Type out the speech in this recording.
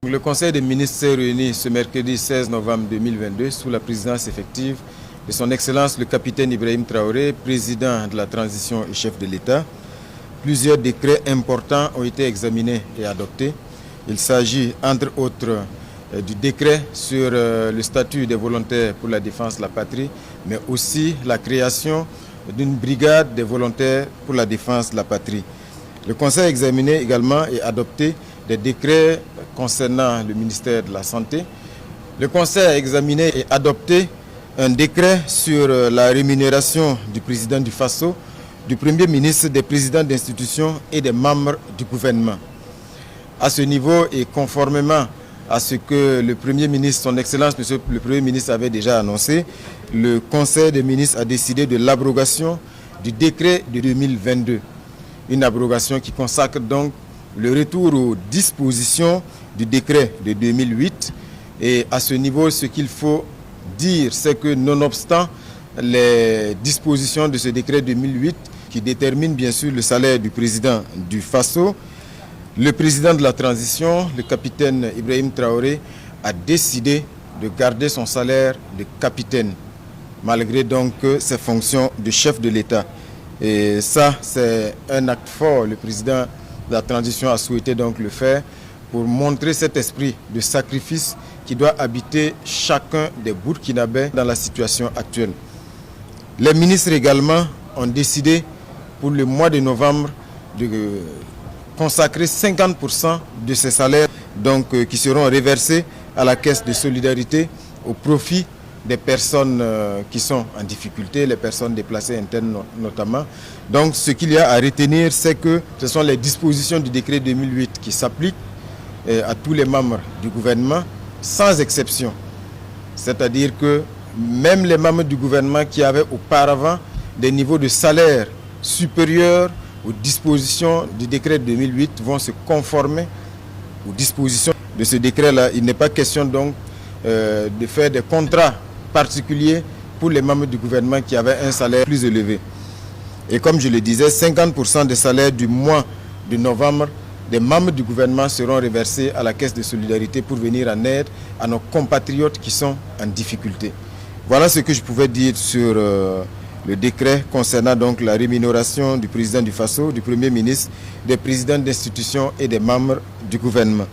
Le Conseil des ministres s'est réuni ce mercredi 16 novembre 2022 sous la présidence effective de son Excellence le capitaine Ibrahim Traoré, président de la transition et chef de l'État. Plusieurs décrets importants ont été examinés et adoptés. Il s'agit entre autres du décret sur le statut des volontaires pour la défense de la patrie, mais aussi la création d'une brigade des volontaires pour la défense de la patrie. Le Conseil a examiné également et adopté des décrets concernant le ministère de la Santé. Le Conseil a examiné et adopté un décret sur la rémunération du président du Faso, du Premier ministre, des présidents d'institutions et des membres du gouvernement. À ce niveau et conformément à ce que le Premier ministre, son Excellence, Monsieur le Premier ministre avait déjà annoncé, le Conseil des ministres a décidé de l'abrogation du décret de 2022. Une abrogation qui consacre donc le retour aux dispositions du décret de 2008. Et à ce niveau, ce qu'il faut dire, c'est que nonobstant les dispositions de ce décret 2008 qui détermine bien sûr le salaire du président du Faso, le président de la transition, le capitaine Ibrahim Traoré, a décidé de garder son salaire de capitaine, malgré donc ses fonctions de chef de l'État. Et ça, c'est un acte fort. Le président de la transition a souhaité donc le faire pour montrer cet esprit de sacrifice qui doit habiter chacun des Burkinabés dans la situation actuelle. Les ministres également ont décidé pour le mois de novembre de consacrer 50% de ces salaires donc, qui seront reversés à la caisse de solidarité au profit des personnes qui sont en difficulté, les personnes déplacées internes notamment. Donc ce qu'il y a à retenir, c'est que ce sont les dispositions du décret 2008 qui s'appliquent à tous les membres du gouvernement, sans exception. C'est-à-dire que même les membres du gouvernement qui avaient auparavant des niveaux de salaire supérieurs aux dispositions du décret 2008 vont se conformer aux dispositions de ce décret-là. Il n'est pas question donc de faire des contrats particuliers pour les membres du gouvernement qui avaient un salaire plus élevé. Et comme je le disais, 50% des salaires du mois de novembre des membres du gouvernement seront reversés à la caisse de solidarité pour venir en aide à nos compatriotes qui sont en difficulté. Voilà ce que je pouvais dire sur le décret concernant donc la rémunération du président du Faso, du Premier ministre, des présidents d'institutions et des membres du gouvernement.